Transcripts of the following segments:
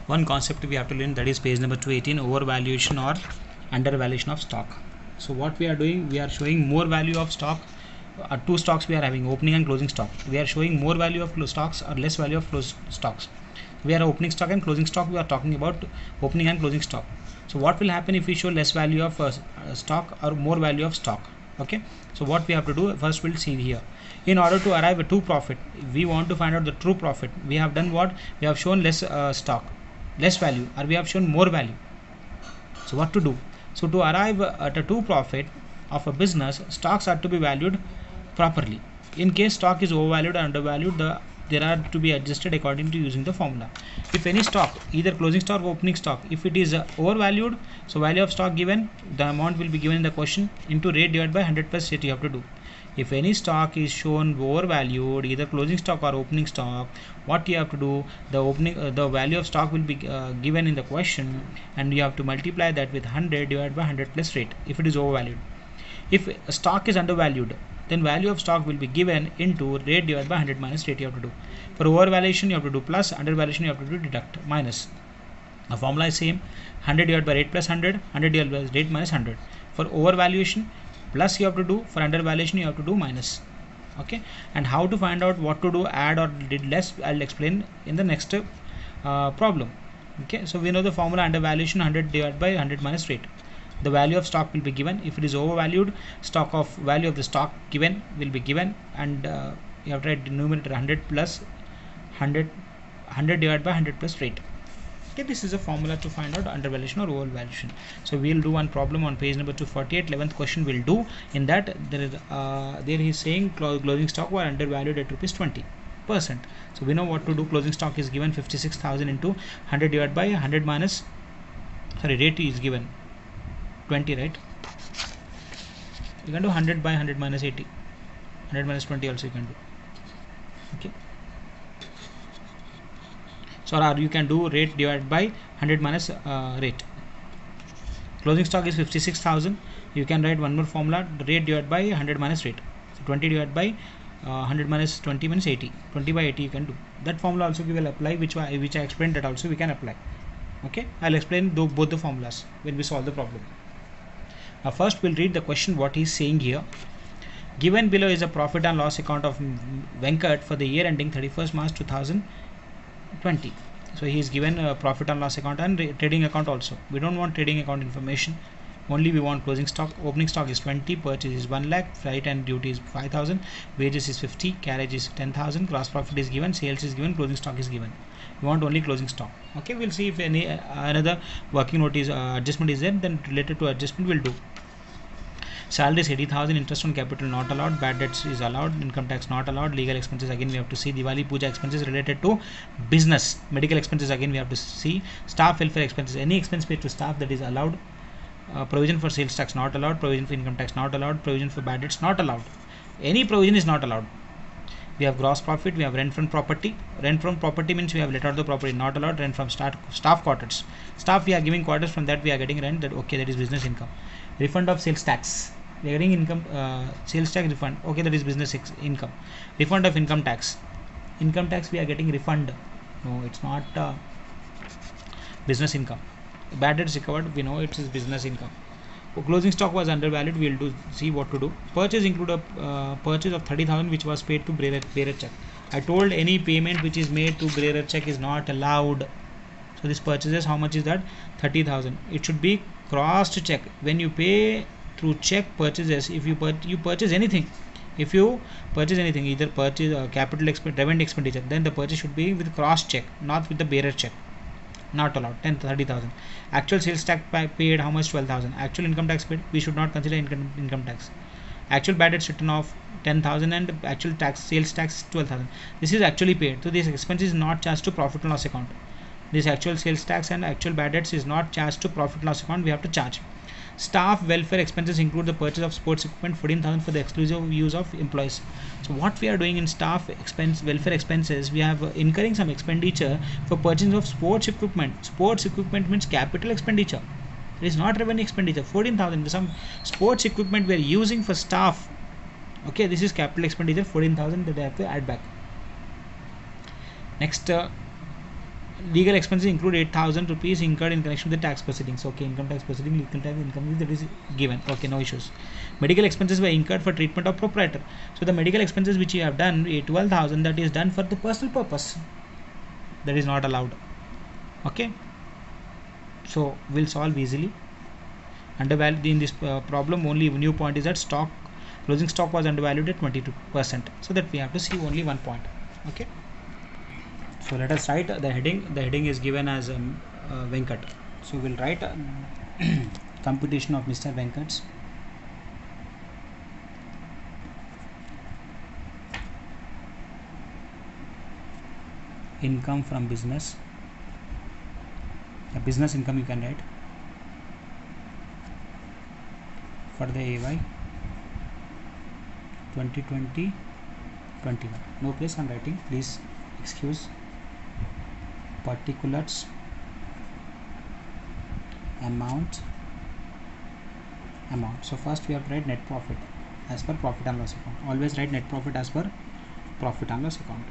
one concept we have to learn, that is page number 218, overvaluation or undervaluation of stock. So what we are doing, we are showing more value of stock. Two stocks we are having, opening and closing stock. We are showing more value of stocks or less value of closed stocks. We are opening stock and closing stock. We are talking about opening and closing stock. So what will happen if we show less value of stock or more value of stock? Okay, so what we have to do, first we'll see here. In order to arrive at true profit, we want to find out the true profit. We have done what? We have shown less stock, less value, or we have shown more value. So what to do? So to arrive at a true profit of a business, stocks are to be valued properly. In case stock is overvalued or undervalued, there are to be adjusted according to using the formula. If any stock, either closing stock or opening stock, if it is overvalued, so value of stock given, the amount will be given in the question into rate divided by 100 plus rate you have to do. If any stock is shown overvalued, either closing stock or opening stock, what you have to do, the value of stock will be given in the question, and you have to multiply that with 100 divided by 100 plus rate if it is overvalued. If stock is undervalued, then value of stock will be given into rate divided by 100 minus rate you have to do. For overvaluation you have to do plus, undervaluation you have to do deduct, minus. The formula is same, 100 divided by rate plus 100, 100 divided by rate minus 100. For overvaluation, plus you have to do, for undervaluation you have to do minus. Okay, and how to find out what to do, add or did less, I'll explain in the next problem. Okay, so we know the formula, undervaluation 100 divided by 100 minus rate. The value of stock will be given. If it is overvalued, stock of value of the stock given will be given, and you have to write denominator 100 plus 100 divided by 100 plus rate. Okay, this is a formula to find out undervaluation or overvaluation. So we will do one problem on page number 248. 11th question will do. In that there he is saying closing stock were undervalued at ₹20%. So we know what to do. Closing stock is given 56,000 into 100 divided by 100 minus, sorry, rate is given 20, right? You can do 100 by 100 minus 80, 100 minus 20 also you can do. Okay, so or you can do rate divided by 100 minus rate. Closing stock is 56,000. You can write one more formula, rate divided by 100 minus rate. So 20 divided by 100 minus 20 minus 80. 20 by 80 you can do. That formula also we will apply, which I explained, that also we can apply. Okay, I'll explain both the formulas when we solve the problem. First we'll read the question, what he's saying here. Given below is a profit and loss account of Venkat for the year ending 31st March 2020. So he is given a profit and loss account and trading account also. We don't want trading account information, only we want closing stock. Opening stock is 20, purchase is 1 lakh, freight and duty is 5,000, wages is 50, carriage is 10,000, gross profit is given, sales is given, closing stock is given. We want only closing stock. Okay, we'll see if any another working note is adjustment is there, then related to adjustment we'll do. Salary is 80,000, interest on capital not allowed, bad debts is allowed, income tax not allowed, legal expenses again we have to see, Diwali puja expenses related to business, medical expenses again we have to see, staff welfare expenses, any expense paid to staff that is allowed, provision for sales tax not allowed, provision for income tax not allowed, provision for bad debts not allowed, any provision is not allowed. We have gross profit, we have rent from property. Rent from property means we have let out the property, not allowed. Rent from staff quarters. Staff we are giving quarters, from that we are getting rent, that okay, that is business income. Refund of sales tax, we are getting income, sales tax refund, okay, that is business income. Refund of income tax we are getting refund, no, it's not business income. Bad debts recovered, we know it is business income. Closing stock was undervalued, we will see what to do. Purchase include a purchase of 30,000 which was paid to bearer check. I told any payment which is made to bearer check is not allowed. So this purchases, how much is that? 30,000. It should be crossed check. When you pay through check purchases, if you purchase anything, either purchase capital revenue expenditure, then the purchase should be with cross check, not with the bearer check. Not allowed. 30,000. Actual sales tax paid, how much? 12,000. Actual income tax paid, we should not consider income tax. Actual bad debts written off 10,000 and actual sales tax 12,000. This is actually paid. So this expense is not charged to profit and loss account. This actual sales tax and actual bad debts is not charged to profit and loss account. We have to charge. Staff welfare expenses include the purchase of sports equipment, 14,000 for the exclusive use of employees. So what we are doing in staff welfare expenses, we have incurring some expenditure for purchase of sports equipment. Sports equipment means capital expenditure. It is not revenue expenditure. 14,000, some sports equipment we are using for staff. Okay, this is capital expenditure, 14,000 that they have to add back. Next, legal expenses include 8,000 rupees incurred in connection with the tax proceedings. Okay, income tax proceeding, legal tax, income that is given. Okay, no issues. Medical expenses were incurred for treatment of proprietor. So the medical expenses which you have done, 12,000, that is done for the personal purpose. That is not allowed. Okay. So we'll solve easily. Undervalued in this problem, only new point is that closing stock was undervalued at 22%. So that we have to see only one point. Okay. So let us write the heading. The heading is given as Venkat. So we'll write computation of Mr. Venkat's income from business. The business income you can write for the AY 2020-21. No place I'm writing. Please excuse. Particulars, amount. So first we have to write net profit as per profit and loss account. Always write net profit as per profit and loss account.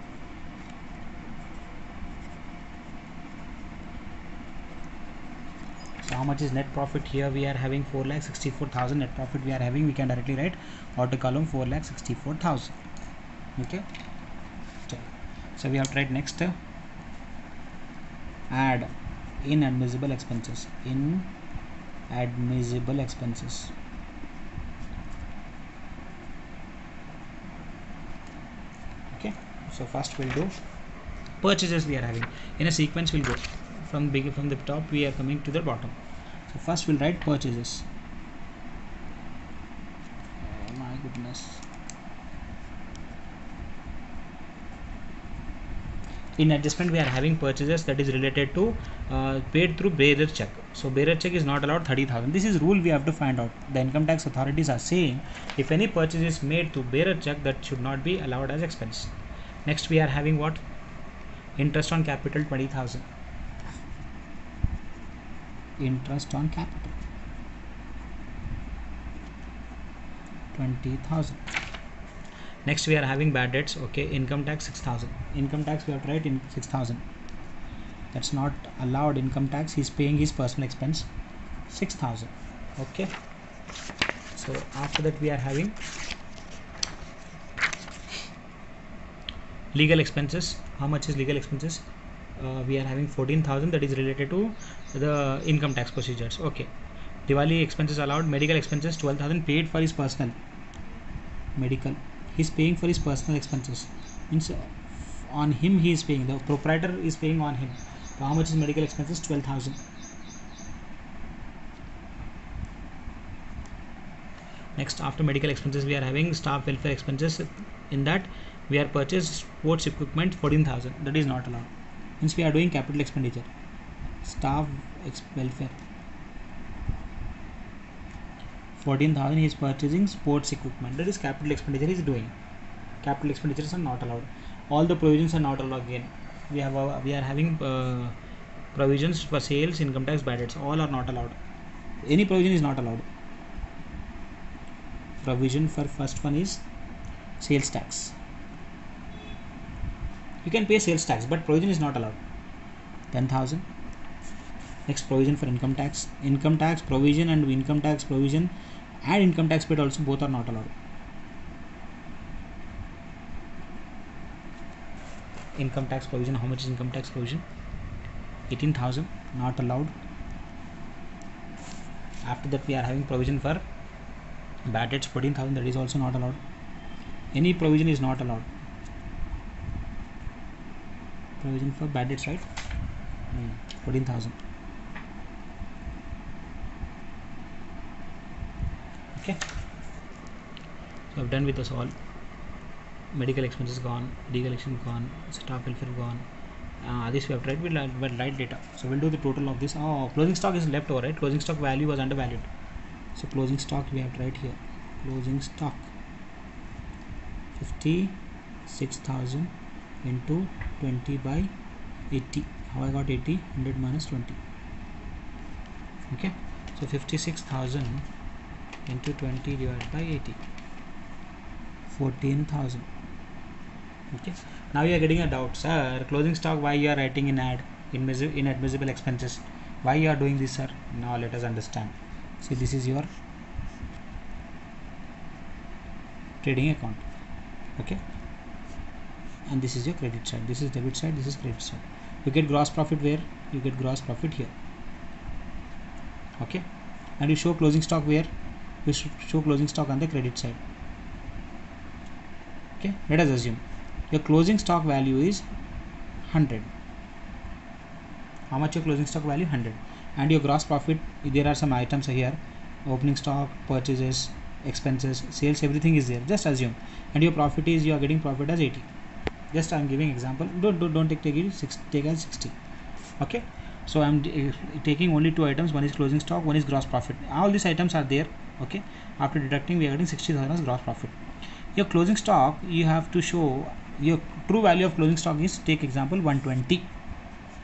So how much is net profit? Here we are having 4,64,000 net profit we are having. We can directly write outer column 4,64,000. Okay. So we have to write next. Add inadmissible expenses. Okay, so first we'll do purchases. We are having in a sequence. We'll go from the top. We are coming to the bottom. So first we'll write purchases. Oh my goodness. In adjustment we are having purchases that is related to paid through bearer check. So bearer check is not allowed 30,000. This is rule we have to find out. The income tax authorities are saying if any purchase is made through bearer check, that should not be allowed as expense. Next we are having what? Interest on capital 20,000. Interest on capital 20,000. Next we are having bad debts. Okay, income tax 6,000. Income tax we have to write in 6,000. That's not allowed income tax. He's paying his personal expense 6,000. Okay. So after that we are having legal expenses. How much is legal expenses? We are having 14,000. That is related to the income tax procedures. Okay. Diwali expenses allowed. Medical expenses 12,000 paid for his personal medical. He's paying for his personal expenses. Means on him he is paying. The proprietor is paying on him. So how much is medical expenses? 12,000. Next, after medical expenses, we are having staff welfare expenses. In that, we are purchased sports equipment 14,000. That is not allowed. Means we are doing capital expenditure. Staff welfare 14,000. He is purchasing sports equipment. That is capital expenditure he is doing. Capital expenditures are not allowed. All the provisions are not allowed again. We are having provisions for sales, income tax, bad debts. All are not allowed. Any provision is not allowed. Provision for first one is sales tax. You can pay sales tax, but provision is not allowed. 10,000. Next, provision for income tax. Income tax provision and income tax provision and income tax paid also both are not allowed. Income tax provision. How much is income tax provision? 18,000. Not allowed. After that, we are having provision for bad debts 14,000. That is also not allowed. Any provision is not allowed. Provision for bad debts, right? 14,000. Okay. So I've done with us all. Medical expenses gone, legal expenses gone, staff welfare gone. This we have tried with light data. So we'll do the total of this. Closing stock is left over, right? Closing stock value was undervalued. So closing stock we have tried here. Closing stock 56,000 into 20 by 80. How I got 80? 100 minus 20. Okay. So 56,000 into 20 divided by 80. 14,000. Okay. Now you are getting a doubt, sir. Closing stock, why you are writing in add? inadmissible expenses. Why you are doing this, sir? Now let us understand. See, this is your trading account, okay, and this is your credit side, this is debit side, this is credit side. You get gross profit where? You get gross profit here, okay, and you show closing stock where? You should show closing stock on the credit side, okay. Let us assume your closing stock value is 100. How much your closing stock value? 100. And your gross profit, there are some items here, opening stock, purchases, expenses, sales, everything is there. Just assume. And your profit is, you are getting profit as 80. Just I am giving example. Don't take it, take as 60. Okay. So I am taking only two items. One is closing stock, one is gross profit. All these items are there. Okay. After deducting, we are getting 60,000 as gross profit. Your closing stock, you have to show your true value of closing stock is, take example, 120.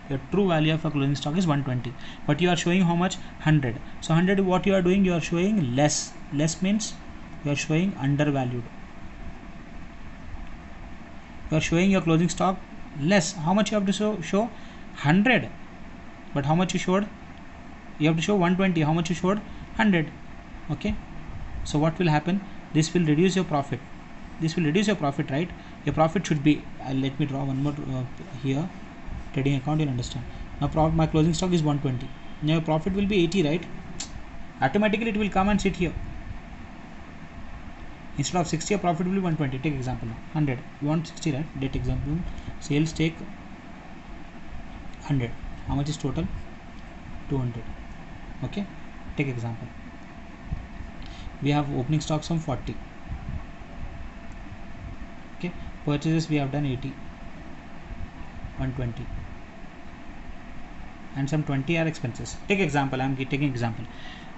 Your true value of a closing stock is 120, but you are showing how much? 100. So 100, what you are doing? You are showing less. Less means you are showing undervalued. You are showing your closing stock less. How much you have to show? 100. But how much you showed? You have to show 120. How much you showed? 100. Okay. So what will happen? This will reduce your profit. This will reduce your profit, right? Your profit should be, let me draw one more here. Trading account, you'll understand. Now my closing stock is 120. Now your profit will be 80, right? Automatically it will come and sit here. Instead of 60, your profit will be 120. Take example now. 100. You want 60, right? Take example. Sales, take 100. How much is total? 200. Okay. Take example. We have opening stocks from 40. Okay. Purchases we have done 80. 120. And some 20 are expenses. Take example, I am taking example.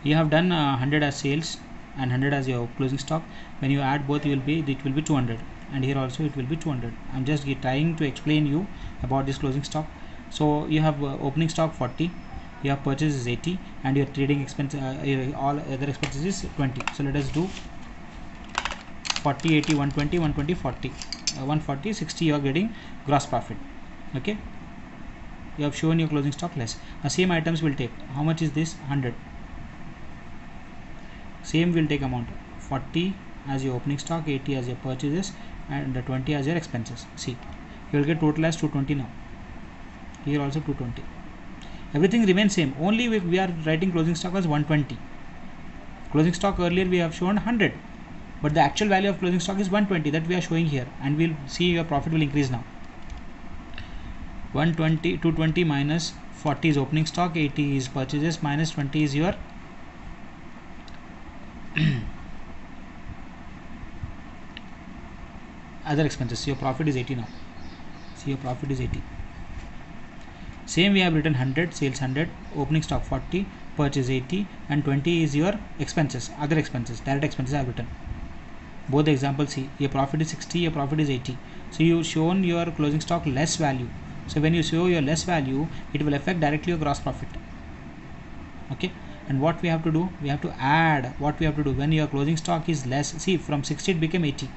You have done 100 as sales and 100 as your closing stock. When you add both, it will be 200, and here also it will be 200. I am just trying to explain you about this closing stock. So you have opening stock 40, your purchase is 80, and your trading expense, all other expenses is 20. So let us do 40, 80, 120, 120, 40. 140, 60 you are getting gross profit. Okay, you have shown your closing stock less. Same items will take, how much is this? 100. Same will take amount, 40 as your opening stock, 80 as your purchases, and 20 as your expenses. See, you will get total as 220 now. Here also 220. Everything remains same, only we are writing closing stock as 120. Closing stock earlier we have shown 100, but the actual value of closing stock is 120, that we are showing here, and we'll see your profit will increase now. 120, 220 minus 40 is opening stock, 80 is purchases, minus 20 is your other expenses. Your profit is 80 now. See, your profit is 80. Same we have written 100, sales 100, opening stock 40, purchase 80, and 20 is your expenses, other expenses, direct expenses I have written. Both the examples, see, your profit is 60, your profit is 80. So you shown your closing stock less value. So when you show your less value, it will affect directly your gross profit. Okay, and what we have to do? We have to add. What we have to do when your closing stock is less? See, from 60 it became 80.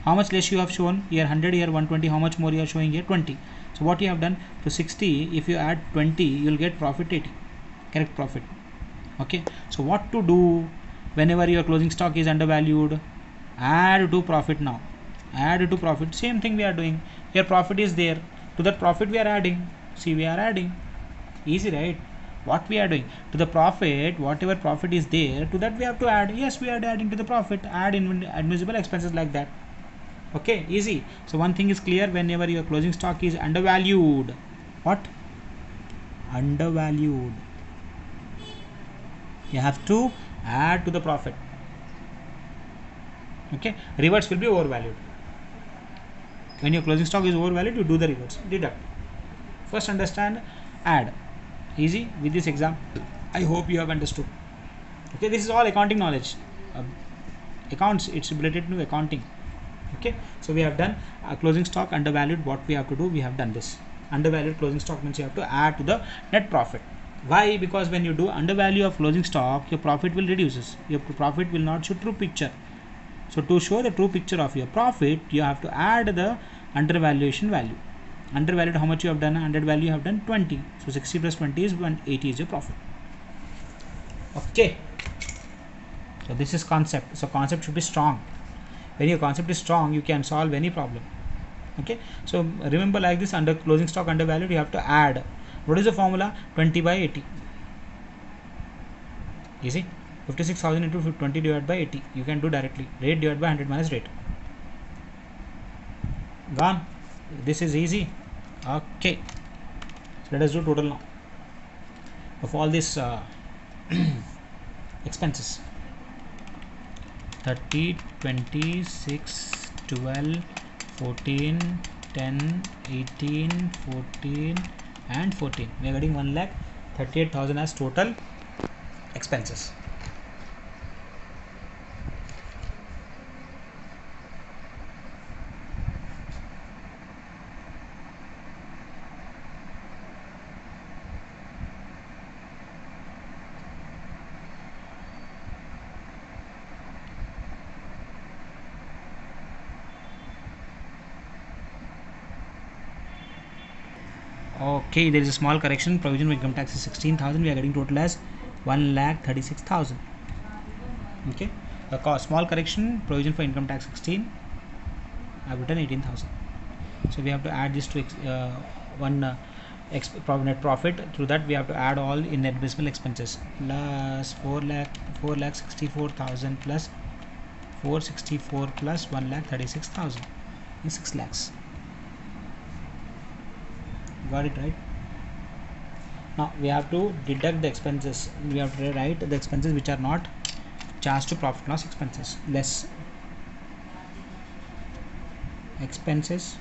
How much less you have shown? Here 100, here 120. How much more you are showing here? 20. So what you have done to 60? If you add 20, you will get profit 80. Correct profit. Okay. So what to do whenever your closing stock is undervalued? Add to profit now. Add to profit. Same thing we are doing. Your profit is there. To that profit we are adding. See, we are adding. Easy, right? What we are doing to the profit, whatever profit is there, to that we have to add. Yes, we are adding to the profit. Add admissible expenses like that. Okay, easy. So one thing is clear, whenever your closing stock is undervalued. What? Undervalued. You have to add to the profit. Okay, reverse will be overvalued. When your closing stock is overvalued, you do the reverse, deduct. First understand, add. Easy with this example. I hope you have understood. Okay, this is all accounting knowledge. Accounts, it's related to accounting. Okay, so we have done closing stock undervalued. What we have to do? We have done this. Undervalued closing stock means you have to add to the net profit. Why? Because when you do undervalue of closing stock, your profit will reduces. Your profit will not show true picture. So to show the true picture of your profit, you have to add the undervaluation value. Undervalued, how much you have done? Under value you have done 20. So 60 plus 20 is 180 is your profit. Okay. So this is concept. So concept should be strong. When your concept is strong, you can solve any problem. Okay. So remember, like this, under closing stock undervalued, you have to add. What is the formula? 20 by 80. Easy. 56,000 into 20 divided by 80. You can do directly. Rate divided by 100 minus rate. Gone. This is easy. Okay. So let us do total now of all these expenses. 30, 20, 6, 12, 14, 10, 18, 14 and 14. We are getting 1,38,000 as total expenses. Okay, there is a small correction. Provision for income tax is 16,000. We are getting total as 1,36,000. Okay, a small correction. Provision for income tax 16. I have written 18,000. So we have to add this to net profit. Through that we have to add all in admissible expenses. Plus 4,64,000 plus 464 plus 1,36,000 is 6 lakhs. Got it, right? Now we have to deduct the expenses. We have to write the expenses which are not charged to profit loss expenses. Less expenses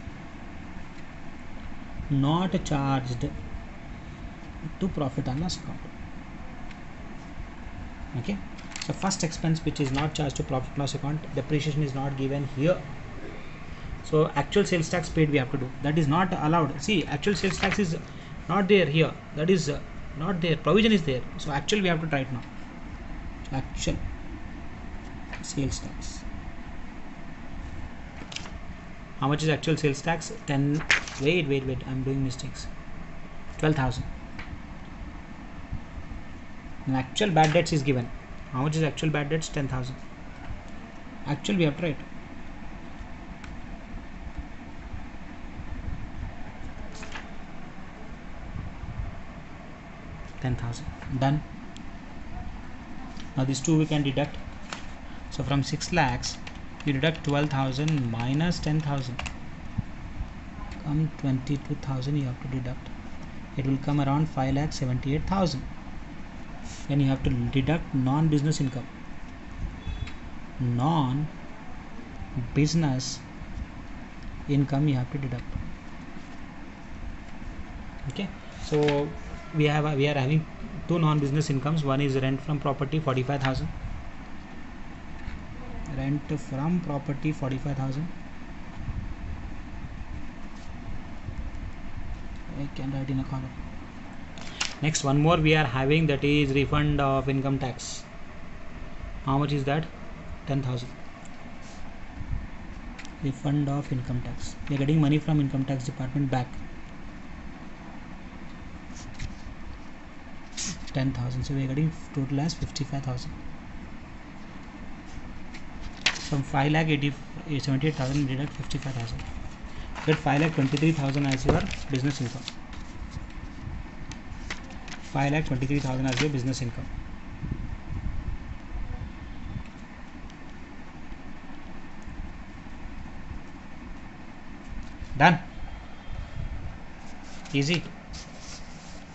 not charged to profit and loss account. Okay, so first expense which is not charged to profit and loss account, depreciation is not given here. So actual sales tax paid we have to do. That is not allowed. See, actual sales tax is not there here. That is not there. Provision is there. So actual we have to try it now. Actual sales tax. How much is actual sales tax? 10. Wait. I'm doing mistakes. 12,000. And actual bad debts is given. How much is actual bad debts? 10,000. Actual we have to write. 10,000. Done. Now these two we can deduct. So from 6 lakhs you deduct 12,000 minus 10,000. Come 22,000 you have to deduct. It will come around 5,78,000. Then you have to deduct non-business income. Non-business income you have to deduct. Okay. So we are having two non-business incomes. One is rent from property 45,000. Rent from property 45,000. I can write in a column. Next, one more we are having, that is refund of income tax. How much is that? 10,000. Refund of income tax. We are getting money from income tax department back. 10,000. So we are getting total as 55,000. From 5,78,000 we deduct 55,000. Get 5,23,000 as your business income. 5,23,000 as your business income. Done. Easy.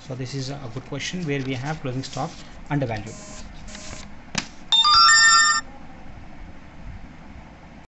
So this is a good question where we have closing stock undervalued.